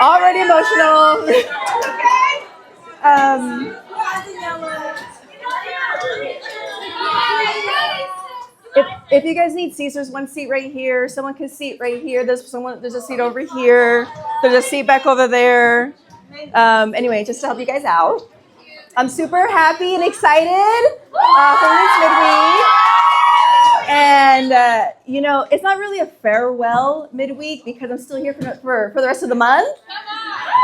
Already emotional. um, if you guys need seats, there's one seat right here. Someone can seat right here. There's a seat over here. There's a seat back over there. Anyway, just to help you guys out. I'm super happy and excited for this midweek. And, it's not really a farewell midweek because I'm still here for the rest of the month.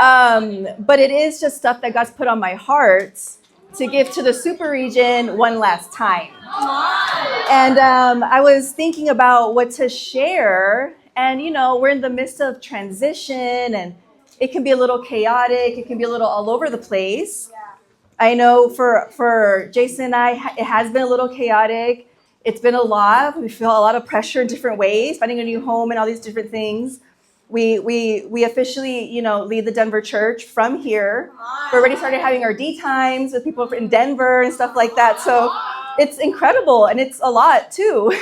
But it is just stuff that God's put on my heart to give to the super region one last time. And I was thinking about what to share. And, we're in the midst of transition and it can be a little chaotic. It can be a little all over the place. I know for Jason and I, it has been a little chaotic. It's been a lot. We feel a lot of pressure in different ways, finding a new home and all these different things. We officially, lead the Denver church from here. We already started having our D times with people in Denver and stuff like that. So it's incredible and it's a lot too.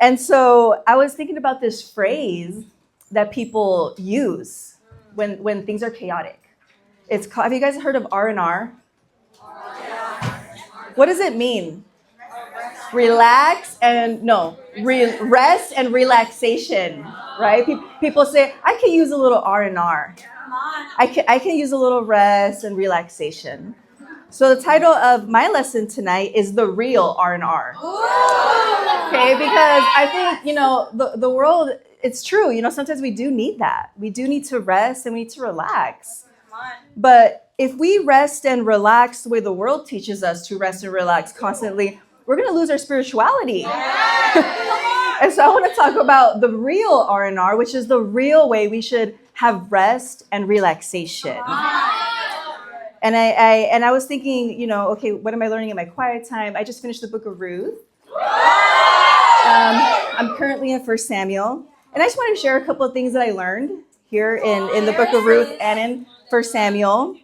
And so I was thinking about this phrase that people use when things are chaotic. It's called, have you guys heard of R&R? What does it mean? Rest and relaxation, right? People say, I can use a little R&R. I can use a little rest and relaxation. So the title of my lesson tonight is The Real R&R. Okay, because I think, the world, it's true. Sometimes we do need that. We do need to rest and we need to relax. But if we rest and relax the way the world teaches us to rest and relax constantly, we're going to lose our spirituality. And so I want to talk about the real R&R, which is the real way we should have rest and relaxation. And I was thinking, okay, what am I learning in my quiet time? I just finished the book of Ruth. I'm currently in 1 Samuel. And I just wanted to share a couple of things that I learned here in the book of Ruth and in 1 Samuel.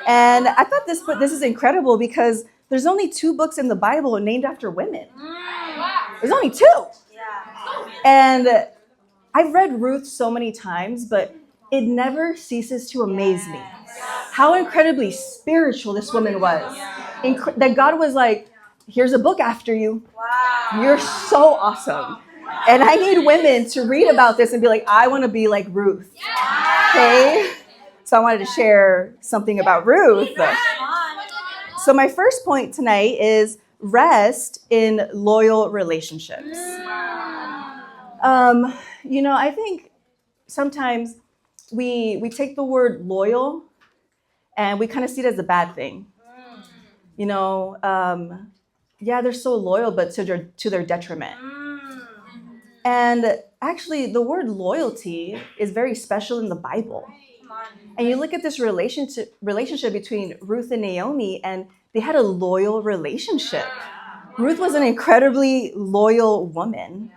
And I thought this is incredible because there's only 2 books in the Bible named after women. There's only 2. And I've read Ruth so many times, but it never ceases to amaze me how incredibly spiritual this woman was. That God was like, here's a book after you. You're so awesome. And I need women to read about this and be like, I want to be like Ruth. Okay? So I wanted to share something about Ruth. So my first point tonight is rest in loyal relationships. I think sometimes we take the word loyal and we kind of see it as a bad thing. They're so loyal, but to their detriment. And actually, the word loyalty is very special in the Bible. And you look at this relationship between Ruth and Naomi, and they had a loyal relationship. Ruth was an incredibly loyal woman.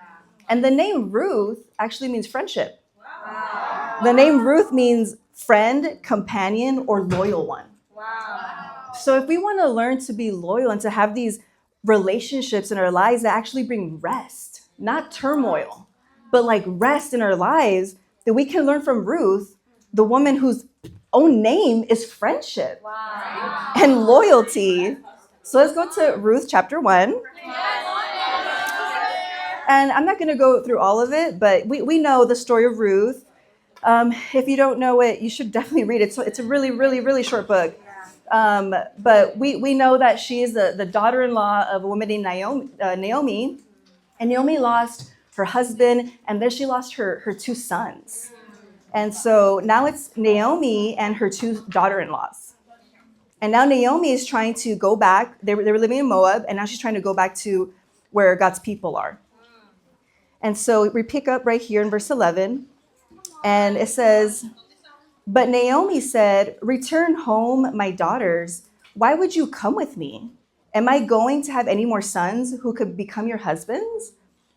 And the name Ruth actually means friendship. The name Ruth means friend, companion, or loyal one. So if we want to learn to be loyal and to have these relationships in our lives that actually bring rest, not turmoil, but like rest in our lives, then we can learn from Ruth, the woman whose own name is friendship and loyalty. So let's go to Ruth chapter 1. And I'm not going to go through all of it, but we know the story of Ruth. If you don't know it, you should definitely read it. So it's a really, really, really short book. But we know that she is the daughter-in-law of a woman named Naomi. And Naomi lost her husband, and then she lost her 2 sons. And so now it's Naomi and her 2 daughter-in-laws. And now Naomi is trying to go back. They were living in Moab, and now she's trying to go back to where God's people are. And so we pick up right here in verse 11. And it says, "But Naomi said, 'Return home, my daughters. Why would you come with me? Am I going to have any more sons who could become your husbands?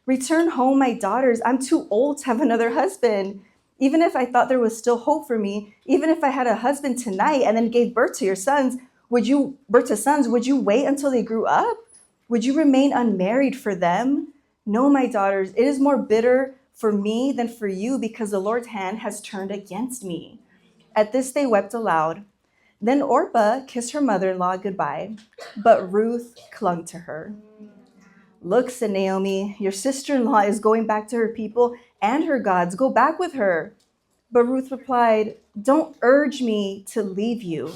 Return home, my daughters. I'm too old to have another husband. Even if I thought there was still hope for me, even if I had a husband tonight and then gave birth to sons, would you wait until they grew up? Would you remain unmarried for them? No, my daughters, it is more bitter for me than for you because the Lord's hand has turned against me. At this they wept aloud. Then Orpah kissed her mother-in-law goodbye, but Ruth clung to her. Look, said Naomi, your sister-in-law is going back to her people and her gods. Go back with her. But Ruth replied, don't urge me to leave you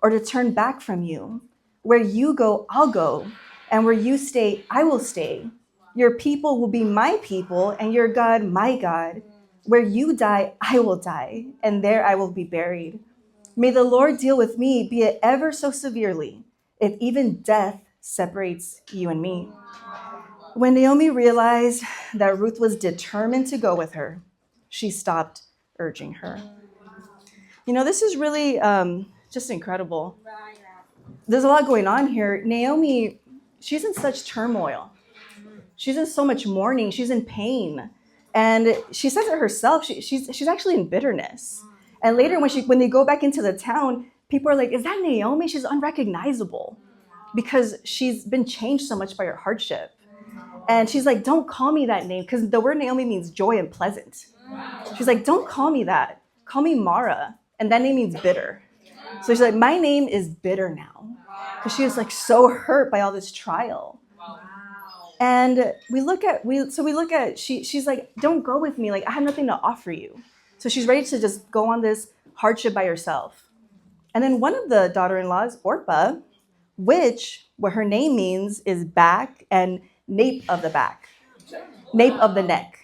or to turn back from you. Where you go, I'll go, and where you stay, I will stay. Your people will be my people, and your God, my God. Where you die, I will die, and there I will be buried. May the Lord deal with me, be it ever so severely, if even death separates you and me. When Naomi realized that Ruth was determined to go with her, she stopped urging her. This is really just incredible. There's a lot going on here. Naomi, she's in such turmoil. She's in so much mourning. She's in pain. And she says it herself. She's actually in bitterness. And later when they go back into the town, people are like, is that Naomi? She's unrecognizable because she's been changed so much by her hardship. And she's like, don't call me that name, because the word Naomi means joy and pleasant. She's like, don't call me that. Call me Mara. And that name means bitter. So she's like, my name is bitter now. Because she was like so hurt by all this trial. And she's like, don't go with me. Like, I have nothing to offer you. So she's ready to just go on this hardship by herself. And then one of the daughter-in-laws, Orpah, what her name means is back and nape of the back, nape of the neck.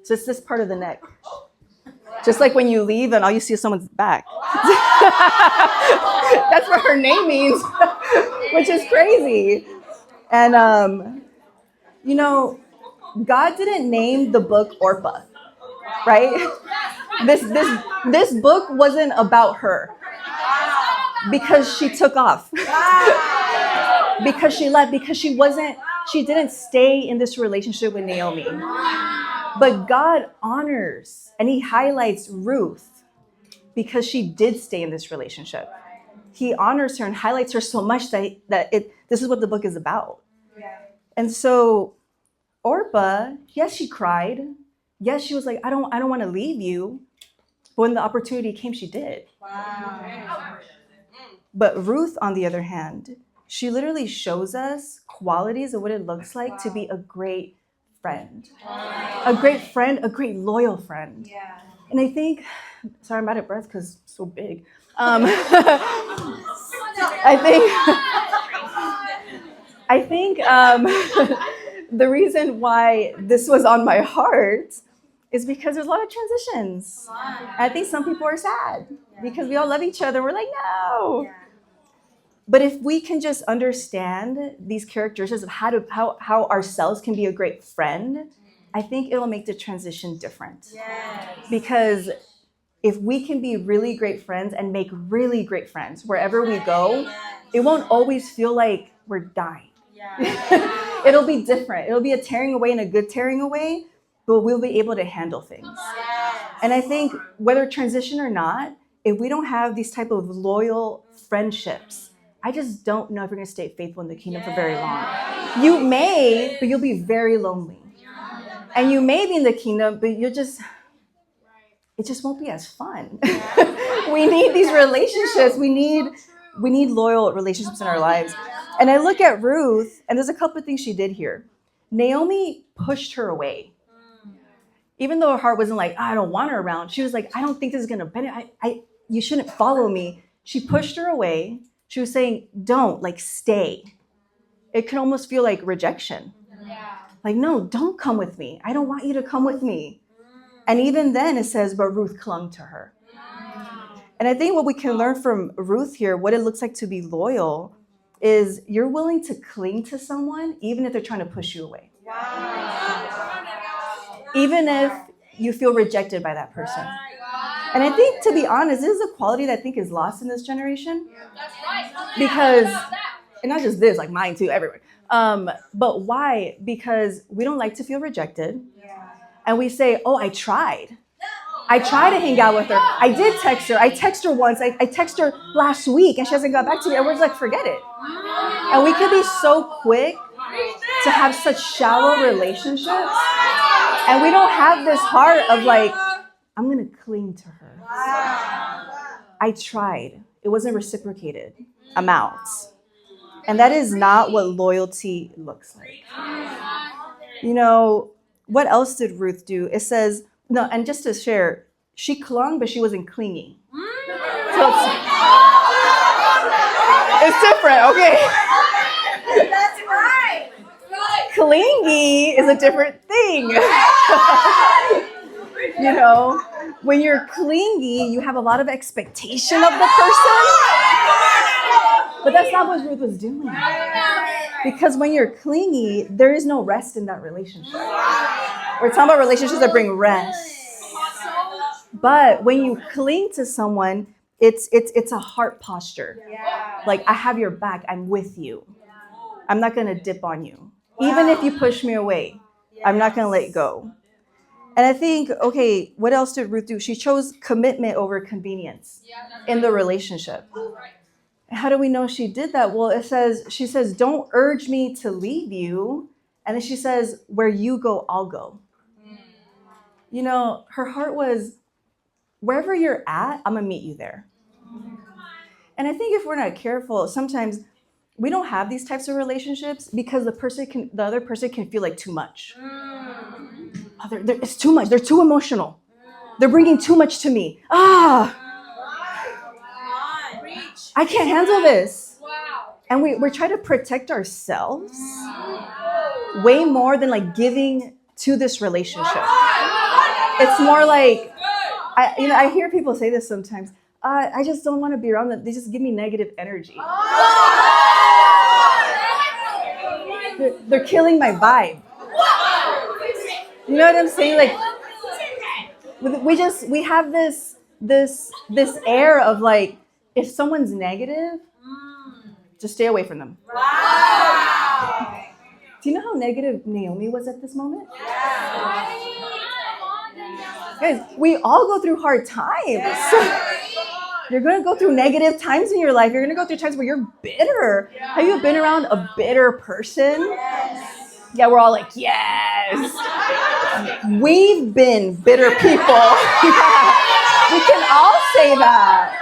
So it's this part of the neck. Just like when you leave and all you see is someone's back. That's what her name means, which is crazy. And, God didn't name the book Orpah, right? This book wasn't about her because she took off, because she left, because she didn't stay in this relationship with Naomi. But God honors and he highlights Ruth because she did stay in this relationship. He honors her and highlights her so much that this is what the book is about. And so Orpah, yes, she cried. Yes, she was like, I don't want to leave you. But when the opportunity came, she did. Wow. But Ruth, on the other hand, she literally shows us qualities of what it looks like to be a great friend. A great friend, a great loyal friend. Yeah. And I think, sorry, I'm out of breath because it's so big. I think the reason why this was on my heart is because there's a lot of transitions. I think some people are sad because we all love each other. We're like, no. But if we can just understand these characteristics of how ourselves can be a great friend, I think it'll make the transition different. Yes. Because if we can be really great friends and make really great friends wherever we go, it won't always feel like we're dying. Yeah. It'll be different. It'll be a tearing away and a good tearing away, but we'll be able to handle things. Yes. And I think whether transition or not, if we don't have these type of loyal friendships, I just don't know if you're going to stay faithful in the kingdom for very long. You may, but you'll be very lonely. And you may be in the kingdom, but it just won't be as fun. We need these relationships. We need loyal relationships in our lives. And I look at Ruth, and there's a couple of things she did here. Naomi pushed her away. Even though her heart wasn't like, I don't want her around. She was like, I don't think this is going to benefit. You shouldn't follow me. She pushed her away. She was saying, don't, like, stay. It can almost feel like rejection. Yeah. Like, no, don't come with me. I don't want you to come with me. And even then it says, but Ruth clung to her. And I think what we can learn from Ruth here, what it looks like to be loyal, is you're willing to cling to someone even if they're trying to push you away. Wow. Even if you feel rejected by that person. And I think, to be honest, this is a quality that I think is lost in this generation. Because, and not just this, like mine too, everywhere. But why? Because we don't like to feel rejected. And we say, oh, I tried. I tried to hang out with her. I did text her. I texted her once. I texted her last week and she hasn't got back to me. And we're just like, forget it. And we could be so quick to have such shallow relationships. And we don't have this heart of like, I'm going to cling to her. I tried. It wasn't reciprocated. I'm out. And that is not what loyalty looks like. You know, what else did Ruth do? It says, no, and just to share, she clung, but she wasn't clinging. So it's different, okay? That's right. Clingy is a different thing. You know, when you're clingy, you have a lot of expectation of the person. But that's not what Ruth was doing. Because when you're clingy, there is no rest in that relationship. We're talking about relationships that bring rest. But when you cling to someone, it's a heart posture. Like, I have your back. I'm with you. I'm not going to dip on you. Even if you push me away, I'm not going to let go. And I think, okay, what else did Ruth do? She chose commitment over convenience in the relationship. How do we know she did that? Well, she says, don't urge me to leave you. And then she says, where you go, I'll go. You know, her heart was, wherever you're at, I'm going to meet you there. And I think if we're not careful, sometimes we don't have these types of relationships because the other person can feel like too much. Oh, it's too much. They're too emotional. They're bringing too much to me. I can't handle this. And we're trying to protect ourselves way more than like giving to this relationship. It's more like, I hear people say this sometimes. I just don't want to be around them. They just give me negative energy. They're killing my vibe. You know what I'm saying? Like, we have this air of like, if someone's negative, just stay away from them. Wow. Do you know how negative Naomi was at this moment? Guys, we all go through hard times. You're going to go through negative times in your life. You're going to go through times where you're bitter. Have you been around a bitter person? Yeah, we're all like, yes. We've been bitter people. We can all say that.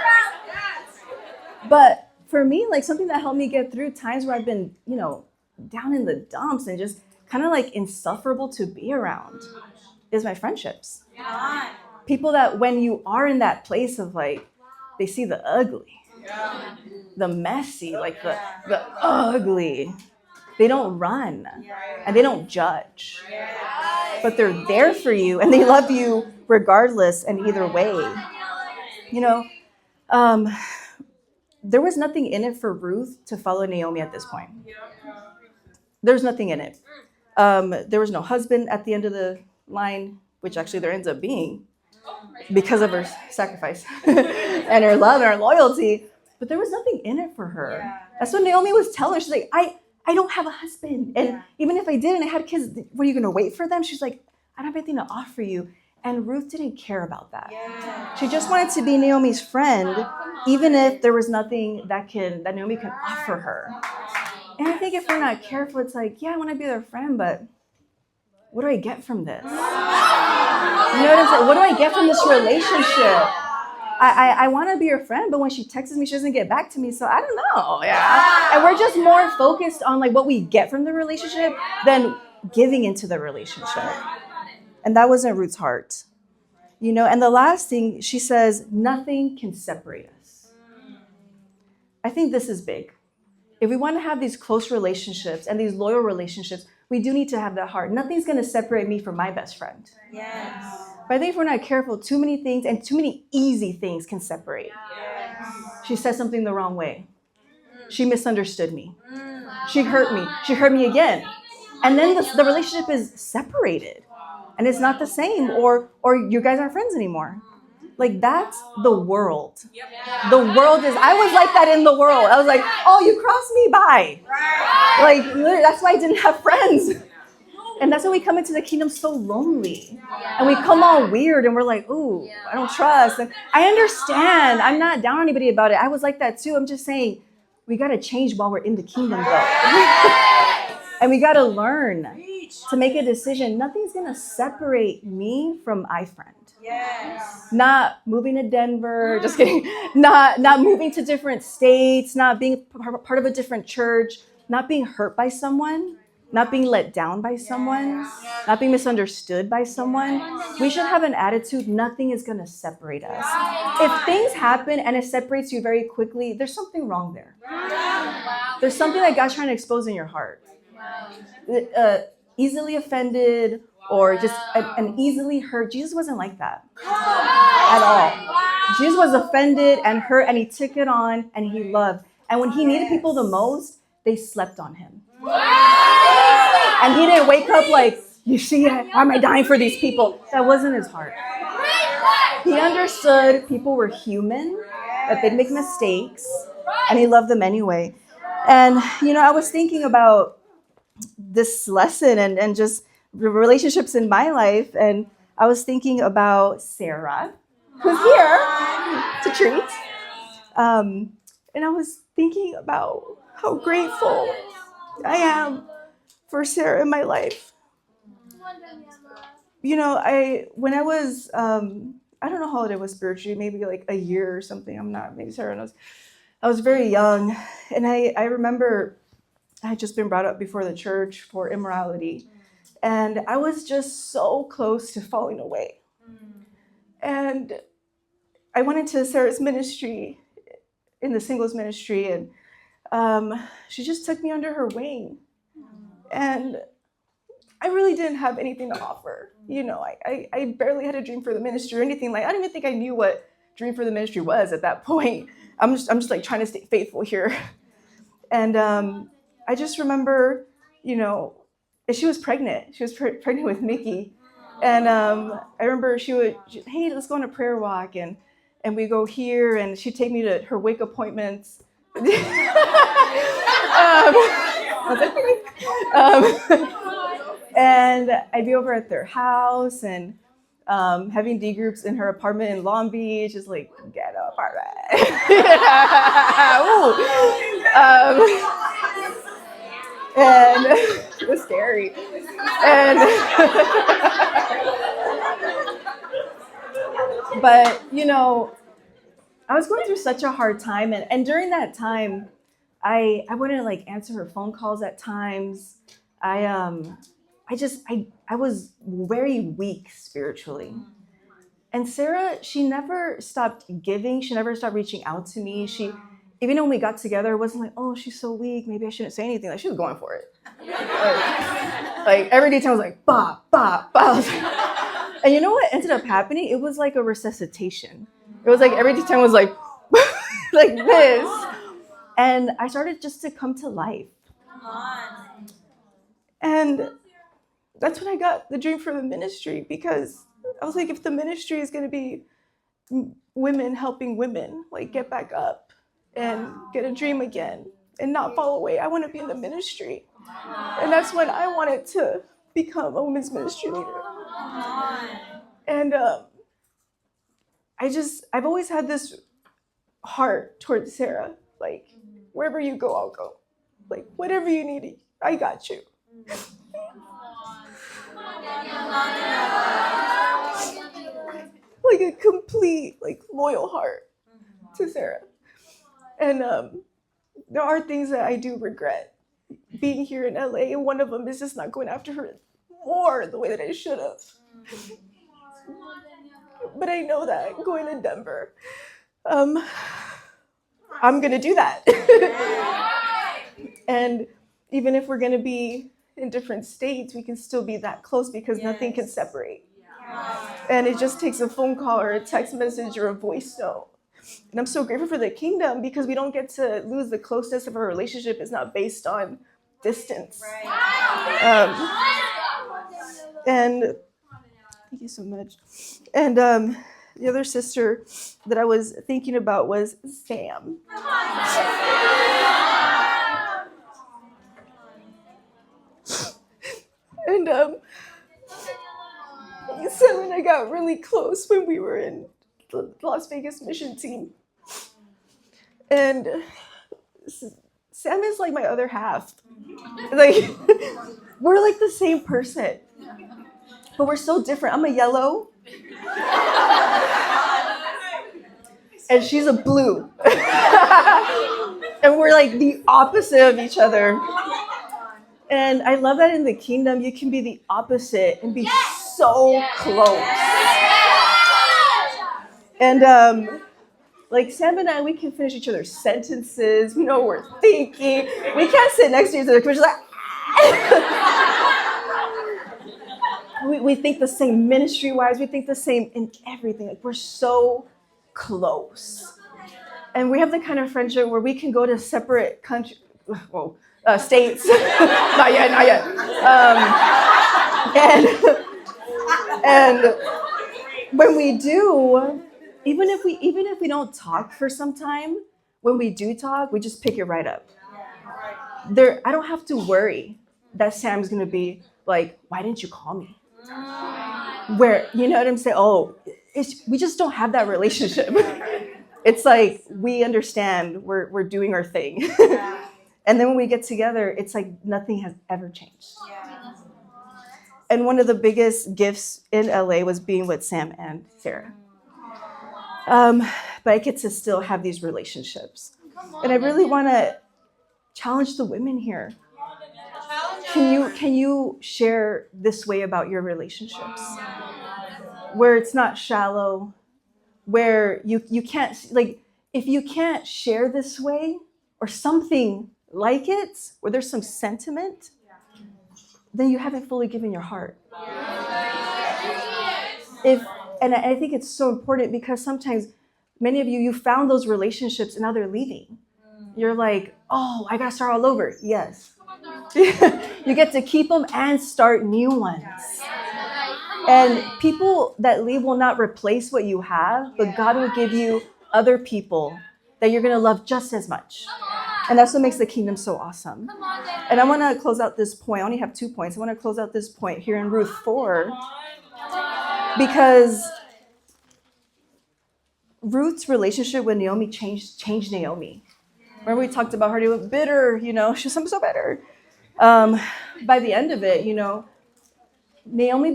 But for me, like something that helped me get through times where I've been, down in the dumps and just kind of like insufferable to be around is my friendships. People that when you are in that place of like, they see the ugly, the messy, like the ugly. They don't run and they don't judge, but they're there for you and they love you regardless and either way. There was nothing in it for Ruth to follow Naomi at this point. There's nothing in it. There was no husband at the end of the line, which actually there ends up being because of her sacrifice and her love and her loyalty. But there was nothing in it for her. That's what Naomi was telling her. She's like, I don't have a husband. And even if I did and I had kids, what are you going to wait for them? She's like, I don't have anything to offer you. And Ruth didn't care about that. She just wanted to be Naomi's friend, even if there was nothing that Naomi could offer her. And I think if we're not careful, it's like, yeah, I want to be their friend, but what do I get from this? You know what I'm saying? What do I get from this relationship? I want to be her friend, but when she texts me, she doesn't get back to me. So I don't know. Yeah. And we're just more focused on like what we get from the relationship than giving into the relationship. And that wasn't Ruth's heart. And the last thing, she says, nothing can separate us. I think this is big. If we want to have these close relationships and these loyal relationships, we do need to have that heart. Nothing's going to separate me from my best friend. Yes. But I think if we're not careful, too many things and too many easy things can separate. Yes. She said something the wrong way. She misunderstood me. She hurt me. She hurt me again. And then the relationship is separated. And it's not the same, or you guys aren't friends anymore. Like, that's the world. The world is, I was like that in the world. I was like, oh, you crossed me by. Like, literally, that's why I didn't have friends. And that's when we come into the kingdom so lonely. And we come all weird and we're like, ooh, I don't trust. And I understand. I'm not down on anybody about it. I was like that too. I'm just saying, we got to change while we're in the kingdom, though. And we got to learn to make a decision. Nothing's going to separate me from my friend. Yes. Not moving to Denver, just kidding. Not moving to different states, not being part of a different church, not being hurt by someone, not being let down by someone, not being misunderstood by someone. We should have an attitude, nothing is going to separate us. If things happen and it separates you very quickly, there's something wrong there. There's something that God's trying to expose in your heart. Easily offended or just an easily hurt. Jesus wasn't like that at all. Jesus was offended and hurt, and he took it on and he loved. And when he needed people the most, they slept on him. And he didn't wake up like, you see, why am I dying for these people? That wasn't his heart. He understood people were human, that they'd make mistakes, and he loved them anyway. And, I was thinking about this lesson and just the relationships in my life. And I was thinking about Sarah, who's here to treat. And I was thinking about how grateful I am for Sarah in my life. When I was, I don't know how old I was spiritually, maybe like a year or something. I'm not, maybe Sarah knows. I was very young. And I remember I had just been brought up before the church for immorality. And I was just so close to falling away. And I went into Sarah's ministry, in the singles ministry, and she just took me under her wing. And I really didn't have anything to offer. I barely had a dream for the ministry or anything. I don't even think I knew what dream for the ministry was at that point. I'm just like trying to stay faithful here. And I just remember, she was pregnant. She was pregnant with Mickey. And I remember hey, let's go on a prayer walk. And we go here, and she'd take me to her wake appointments. And I'd be over at their house and having D groups in her apartment in Long Beach, just like ghetto apartment. And it was scary. And but I was going through such a hard time, and during that time, I wouldn't answer her phone calls at times. I was very weak spiritually. And Sarah, she never stopped giving. She never stopped reaching out to me. Even when we got together, it wasn't like, oh, she's so weak, maybe I shouldn't say anything. She was going for it. Every daytime was like, bah, bah, bah. And you know what ended up happening? It was like a resuscitation. It was like every daytime was like, like this. And I started just to come to life. And that's when I got the dream for the ministry, because I was like, if the ministry is going to be women helping women, get back up and get a dream again and not fall away, I want to be in the ministry. And that's when I wanted to become a women's ministry leader. And I've always had this heart towards Sarah, wherever you go, I'll go. Whatever you need, I got you. A complete, loyal heart to Sarah. And there are things that I do regret being here in LA, and one of them is just not going after her more the way that I should have. But I know that going to Denver, I'm going to do that. And even if we're going to be in different states, we can still be that close, because nothing can separate. And it just takes a phone call or a text message or a voice note. And I'm so grateful for the kingdom, because we don't get to lose the closeness of our relationship. It's not based on distance. And thank you so much. And the other sister that I was thinking about was Sam. And Sam and I got really close when we were in the Las Vegas mission team. And Sam is like my other half. We're like the same person, but we're so different. I'm a yellow And she's a blue. And we're like the opposite of each other. And I love that in the kingdom, you can be the opposite and be so close. And like Sam and I, we can finish each other's sentences. We know what we're thinking. We can't sit next to each other because we're like, we think the same ministry-wise. We think the same in everything. Like we're so close. And we have the kind of friendship where we can go to separate states. Not yet. And when we do, even if we don't talk for some time, when we do talk, we just pick it right up. I don't have to worry that Sam's gonna be like, why didn't you call me? Where, you know what I'm saying? Oh, we just don't have that relationship. It's like we understand we're doing our thing. And then when we get together, it's like nothing has ever changed. And one of the biggest gifts in LA was being with Sam and Sarah. But I get to still have these relationships. And I really want to challenge the women here. Can you share this way about your relationships? Where it's not shallow, where you can't, like, if you can't share this way or something like it, where there's some sentiment, then you haven't fully given your heart. And I think it's so important because sometimes many of you found those relationships and now they're leaving. You're like, oh, I gotta start all over. Yes. You get to keep them and start new ones. And people that leave will not replace what you have, but God will give you other people that you're gonna love just as much. And that's what makes the kingdom so awesome. And I want to close out this point. I only have 2 points. I want to close out this point here in Ruth 4 because Ruth's relationship with Naomi changed Naomi. Remember we talked about her being bitter, she was so bitter. By the end of it, Naomi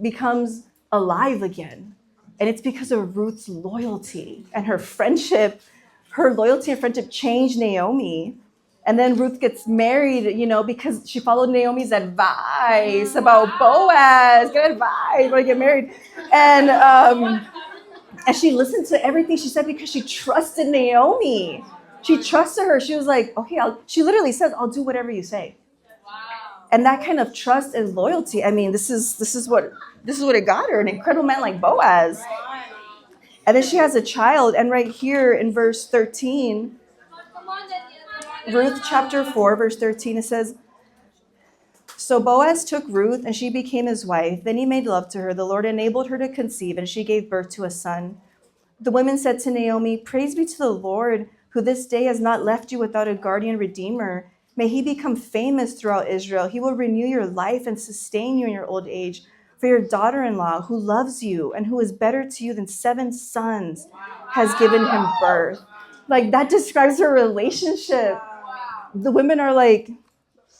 becomes alive again. And it's because of Ruth's loyalty and her friendship. Her loyalty and friendship changed Naomi. And then Ruth gets married, because she followed Naomi's advice about Boaz. Good advice, want to get married. And she listened to everything she said because she trusted Naomi. She trusted her. She was like, okay, she literally says, I'll do whatever you say. And that kind of trust and loyalty, I mean, this is what it got her, an incredible man like Boaz. And then she has a child, and right here in verse 13, Ruth chapter 4, verse 13, it says, so Boaz took Ruth, and she became his wife. Then he made love to her. The Lord enabled her to conceive, and she gave birth to a son. The women said to Naomi, praise be to the Lord, who this day has not left you without a guardian redeemer. May he become famous throughout Israel. He will renew your life and sustain you in your old age. For your daughter-in-law, who loves you and who is better to you than 7 sons, has given him birth. Like, that describes her relationship. The women are like,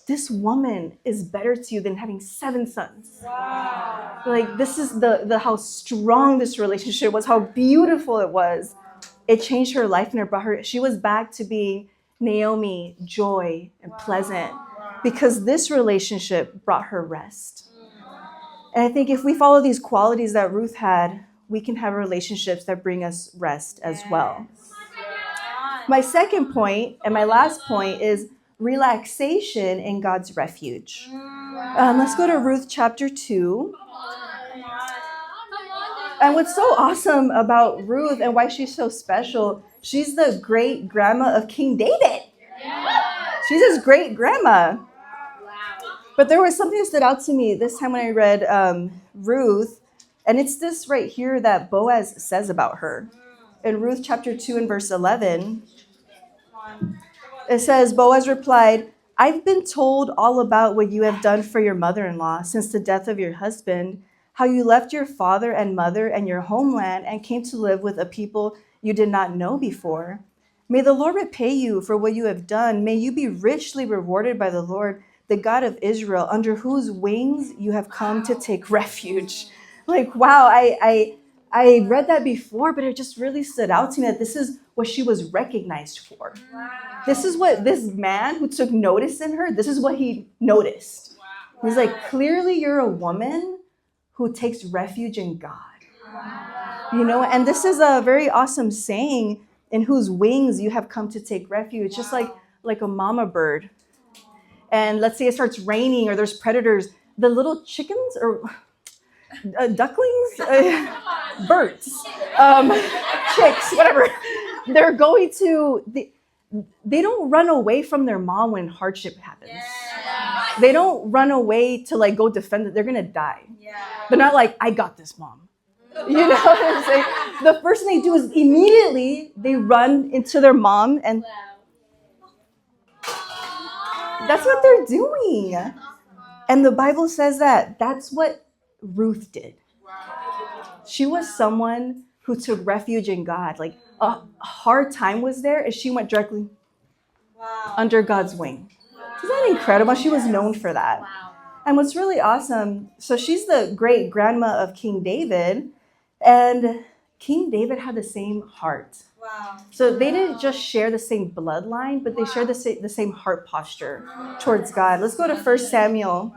this woman is better to you than having 7 sons. Like, this is the how strong this relationship was, how beautiful it was. It changed her life and it brought her, she was back to being Naomi, joy and pleasant, because this relationship brought her rest. And I think if we follow these qualities that Ruth had, we can have relationships that bring us rest as well. My second point and my last point is relaxation in God's refuge. Let's go to Ruth chapter 2. And what's so awesome about Ruth and why she's so special, she's the great grandma of King David. She's his great grandma. But there was something that stood out to me this time when I read Ruth, and it's this right here that Boaz says about her. In Ruth chapter 2 and verse 11, it says, Boaz replied, I've been told all about what you have done for your mother-in-law since the death of your husband, how you left your father and mother and your homeland and came to live with a people you did not know before. May the Lord repay you for what you have done. May you be richly rewarded by the Lord, the God of Israel, under whose wings you have come to take refuge. Like, wow, I read that before, but it just really stood out to me that this is what she was recognized for. Wow. This is what this man who took notice in her, this is what he noticed. He's like, clearly you're a woman who takes refuge in God. You know, and this is a very awesome saying, in whose wings you have come to take refuge, just like a mama bird. And let's say it starts raining or there's predators, the little chickens or ducklings, birds, chicks, whatever, they're going to, they don't run away from their mom when hardship happens. Yeah. They don't run away to like go defend it. They're going to die. Yeah. They're not like, I got this, mom. You know what I'm saying? The first thing they do is immediately they run into their mom, and that's what they're doing. And the Bible says that that's what Ruth did. She was someone who took refuge in God. Like a hard time was there, and she went directly under God's wing. Isn't that incredible? She was known for that. And what's really awesome, so she's the great grandma of King David, and King David had the same heart. Wow. So they didn't just share the same bloodline, but they shared the same heart posture towards God. Let's go to 1 Samuel.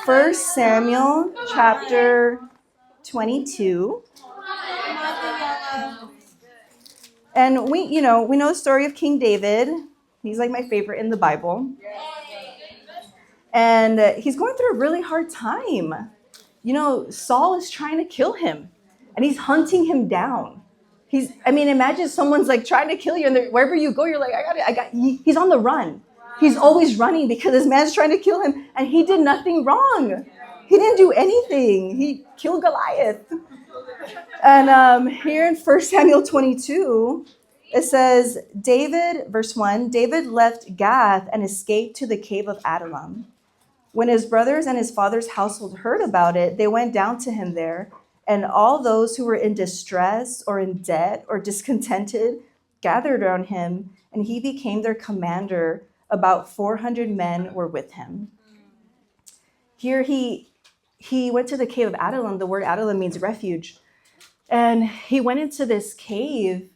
1 Samuel chapter 22. And we know the story of King David. He's like my favorite in the Bible. And he's going through a really hard time. You know, Saul is trying to kill him, and he's hunting him down. Imagine someone's like trying to kill you, and wherever you go, you're like, he's on the run. He's always running because this man's trying to kill him, and he did nothing wrong. He didn't do anything. He killed Goliath. And here in 1 Samuel 22, it says, verse 1, David left Gath and escaped to the cave of Adullam. When his brothers and his father's household heard about it, they went down to him there, and all those who were in distress or in debt or discontented gathered around him, and he became their commander. About 400 men were with him. Here he went to the cave of Adullam. The word Adullam means refuge. And he went into this cave,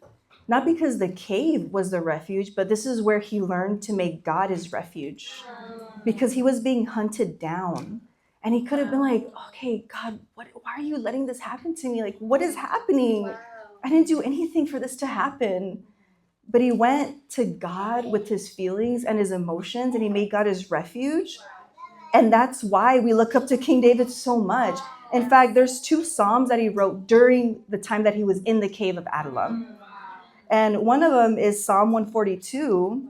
not because the cave was the refuge, but this is where he learned to make God his refuge. Because he was being hunted down. And he could have been like, okay, God, why are you letting this happen to me? Like, what is happening? I didn't do anything for this to happen. But he went to God with his feelings and his emotions, and he made God his refuge. And that's why we look up to King David so much. In fact, there's 2 Psalms that he wrote during the time that he was in the cave of Adullam. And one of them is Psalm 142.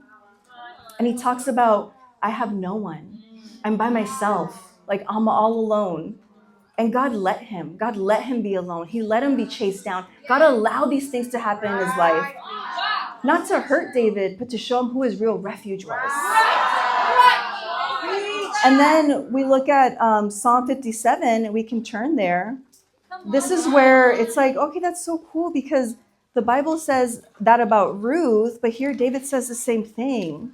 And he talks about, I have no one. I'm by myself. Like, I'm all alone. And God let him be alone. He let him be chased down. God allowed these things to happen in his life. Not to hurt David, but to show him who his real refuge was. And then we look at Psalm 57, and we can turn there. This is where it's like, okay, that's so cool, because the Bible says that about Ruth, but here David says the same thing.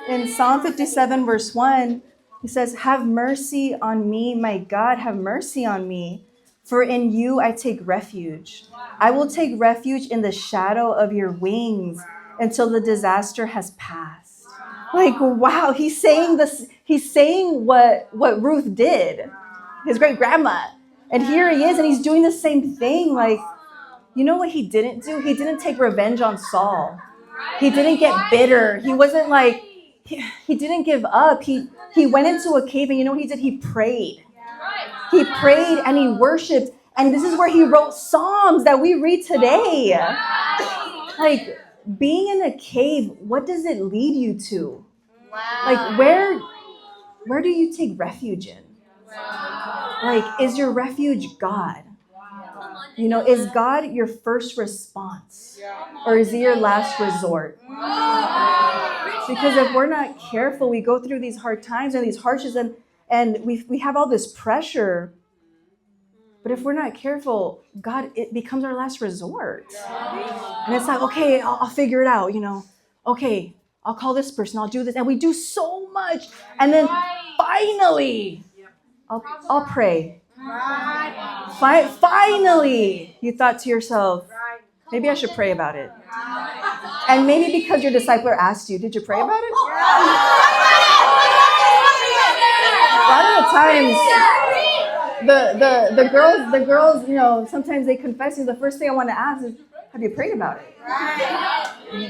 In Psalm 57, verse 1, he says, have mercy on me, my God, have mercy on me. For in you I take refuge. I will take refuge in the shadow of your wings until the disaster has passed. Like, wow, he's saying this. He's saying what Ruth did, his great grandma. And here he is, and he's doing the same thing. Like, you know what he didn't do? He didn't take revenge on Saul. He didn't get bitter. He wasn't like, he didn't give up. He went into a cave, and you know what he did? He prayed. He prayed and he worshiped. And this is where he wrote Psalms that we read today. Like, being in a cave, what does it lead you to? Like, where do you take refuge in? Like, is your refuge God? You know, is God your first response? Or is he your last resort? Because if we're not careful, we go through these hard times and these hardships, and we have all this pressure. But if we're not careful, God, it becomes our last resort. And it's like, okay, I'll figure it out, you know. okay, I'll call this person, I'll do this. And we do so much. And then finally, I'll pray. Finally, you thought to yourself, maybe I should pray about it. And maybe because your discipler asked you, did you pray about it? A lot of the times, the girls, sometimes they confess to you. The first thing I want to ask is, have you prayed about it?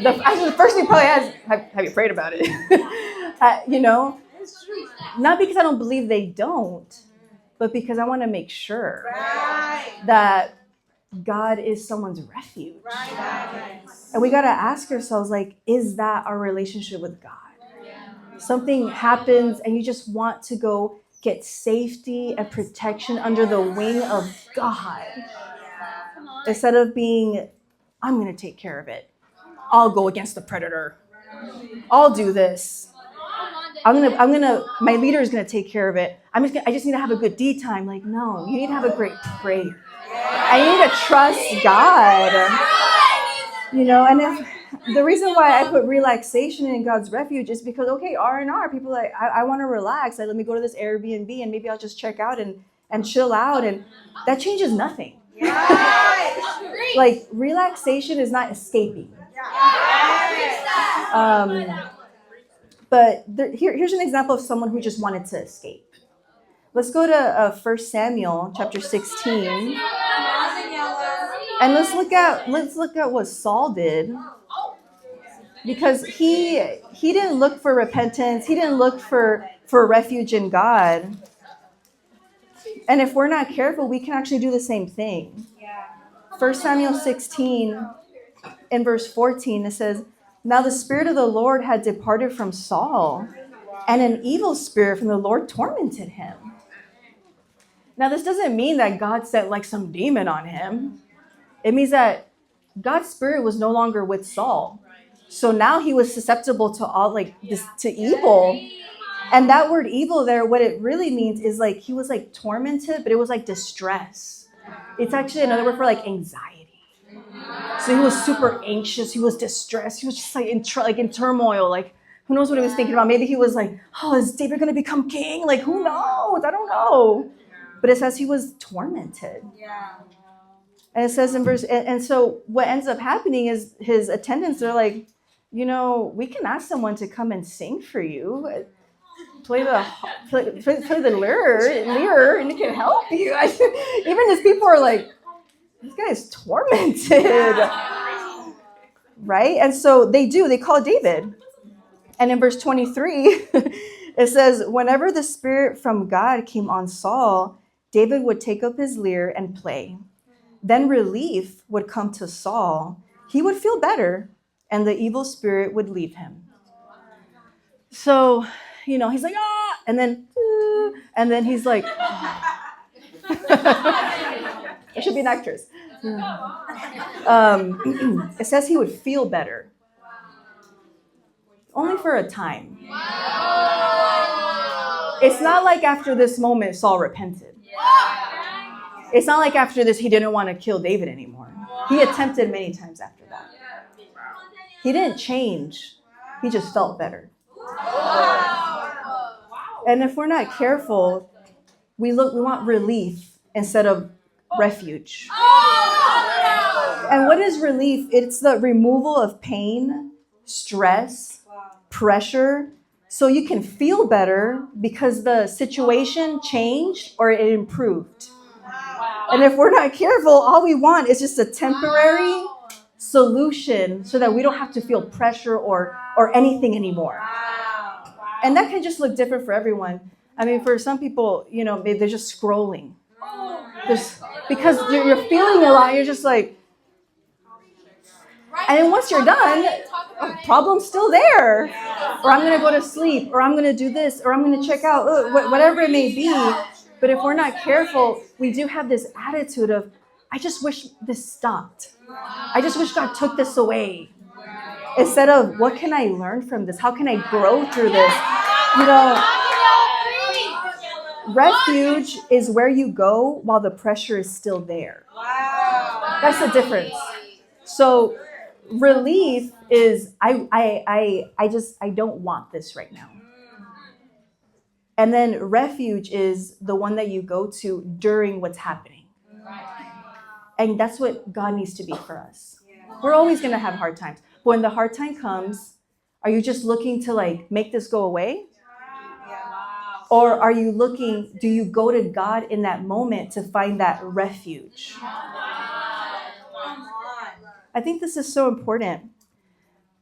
The first thing you probably ask, have you prayed about it? Not because I don't believe they don't, but because I want to make sure that God is someone's refuge. And we got to ask ourselves, like, is that our relationship with God? Something happens and you just want to go get safety and protection under the wing of God. Instead of being, I'm going to take care of it. I'll go against the predator. I'll do this. My leader is going to take care of it. I just need to have a good D time. Like, no, you need to have a great prayer. And you need to trust God. And if the reason why I put relaxation in God's refuge is because, okay, R&R, people are like, I want to relax. Like, let me go to this Airbnb and maybe I'll just check out and chill out. And that changes nothing. Like, relaxation is not escaping. But here's an example of someone who just wanted to escape. Let's go to 1 Samuel chapter 16. And let's look at what Saul did. Because he didn't look for repentance. He didn't look for refuge in God. And if we're not careful, we can actually do the same thing. 1 Samuel 16 in verse 14, it says, now the Spirit of the Lord had departed from Saul, and an evil spirit from the Lord tormented him. Now this doesn't mean that God sent like some demon on him. It means that God's Spirit was no longer with Saul. So now he was susceptible to all to evil. And that word evil there, what it really means is like he was like tormented, but it was like distress. It's actually another word for like anxiety. So he was super anxious. He was distressed. He was just like in turmoil. Like, who knows what he was thinking about? Maybe he was like, oh, is David going to become king? Like, who knows? I don't know. But it says he was tormented. And it says in verse, and so what ends up happening is his attendants are like, we can ask someone to come and sing for you. Play the lyre, and it can help you. Even as people are like, this guy is tormented. Right? And so they call David. And in verse 23, it says, whenever the Spirit from God came on Saul, David would take up his lyre and play. Then relief would come to Saul. He would feel better, and the evil spirit would leave him. So, he's like, ah, and then he's like, I should be an actress. It says he would feel better. Only for a time. It's not like after this moment Saul repented. It's not like after this he didn't want to kill David anymore. He attempted many times after that. He didn't change. He just felt better. And if we're not careful, we want relief instead of refuge. And what is relief? It's the removal of pain, stress, pressure, so you can feel better because the situation changed or it improved. And if we're not careful, all we want is just a temporary solution so that we don't have to feel pressure or anything anymore. And that can just look different for everyone. I mean, for some people, maybe they're just scrolling. Because you're feeling a lot, you're just like, and then once you're done, problem's still there. Or I'm going to go to sleep, or I'm going to do this, or I'm going to check out, whatever it may be. But if we're not careful, we do have this attitude of, I just wish this stopped. I just wish God took this away. Instead of, what can I learn from this? How can I grow through this? Refuge is where you go while the pressure is still there. That's the difference. So Relief is I don't want this right now. And then refuge is the one that you go to during what's happening. And that's what God needs to be for us. We're always going to have hard times. But when the hard time comes, are you just looking to like make this go away? Or are you looking, do you go to God in that moment to find that refuge? I think this is so important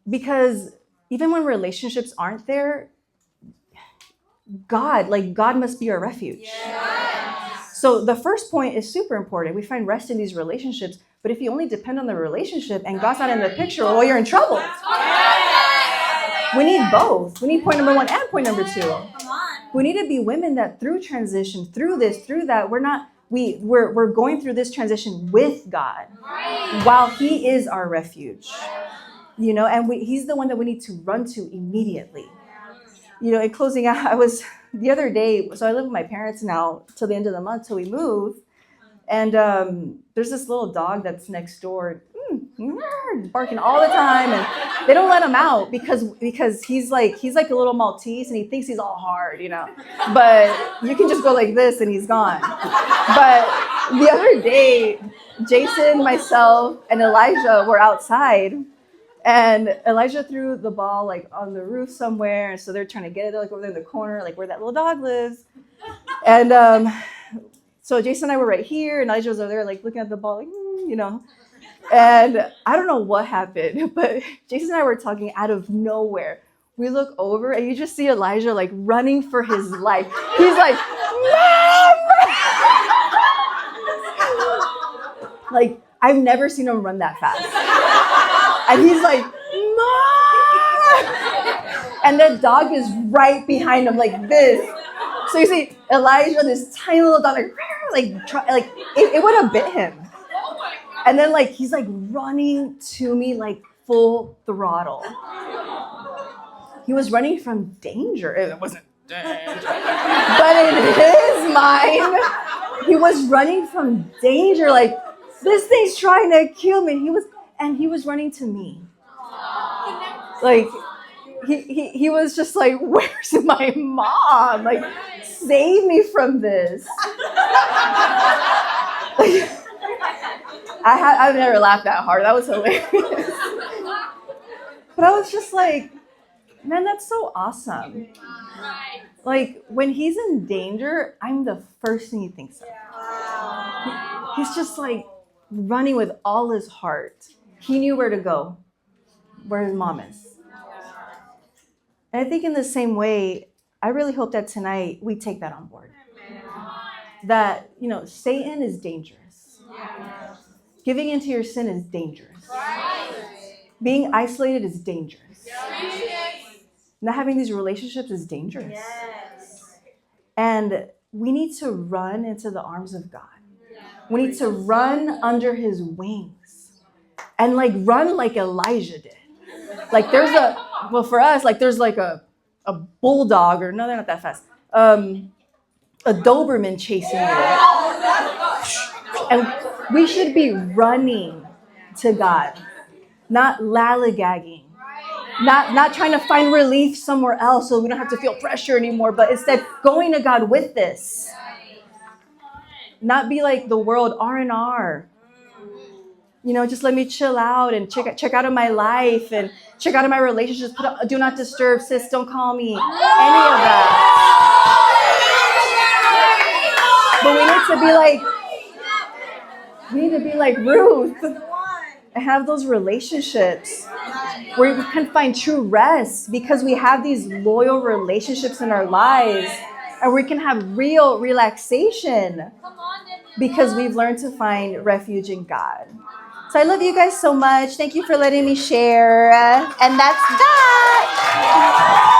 because even when relationships aren't there, God must be our refuge. So the first point is super important. We find rest in these relationships, but if you only depend on the relationship and God's not in the picture, well, you're in trouble. We need both. We need point number 1 and point number 2. We need to be women that through transition, through this, through that, we're going through this transition with God while He is our refuge. And He's the one that we need to run to immediately. In closing out, I was the other day, so I live with my parents now till the end of the month till we move. And there's this little dog that's next door, barking all the time, and they don't let him out because he's like a little Maltese and he thinks he's all hard, But you can just go like this and he's gone. But the other day, Jason, myself, and Elijah were outside. And Elijah threw the ball like on the roof somewhere, and so they're trying to get it like over there in the corner, like where that little dog lives. And so Jason and I were right here, and Elijah was over there like looking at the ball, like, And I don't know what happened, but Jason and I were talking out of nowhere. We look over, and you just see Elijah like running for his life. He's like, Mom! Like I've never seen him run that fast. And he's like, Mom! And the dog is right behind him like this. So you see Elijah, this tiny little dog, it would have bit him. And then he's running to me like full throttle. He was running from danger. It wasn't danger. But in his mind, he was running from danger. Like, this thing's trying to kill me. He was running to me. Like, he was just like, where's my mom? Like, save me from this. I've never laughed that hard. That was hilarious. But I was just like, man, that's so awesome. Like, when he's in danger, I'm the first thing he thinks of. He's just like running with all his heart. He knew where to go, where his mom is. And I think in the same way, I really hope that tonight we take that on board. That, Satan is dangerous. Giving into your sin is dangerous. Being isolated is dangerous. Not having these relationships is dangerous. And we need to run into the arms of God. We need to run under his wings. And run like Elijah did. For us, there's a bulldog, or no, they're not that fast. A Doberman chasing you. And we should be running to God, not lallygagging, not trying to find relief somewhere else so we don't have to feel pressure anymore, but instead going to God with this. Not be like the world, R&R. Just let me chill out and check out of my life and check out of my relationships. Put up, do not disturb, sis, don't call me. Any of that. But we need to be like Ruth and have those relationships where we can find true rest because we have these loyal relationships in our lives and we can have real relaxation because we've learned to find refuge in God. So I love you guys so much. Thank you for letting me share. And that's that.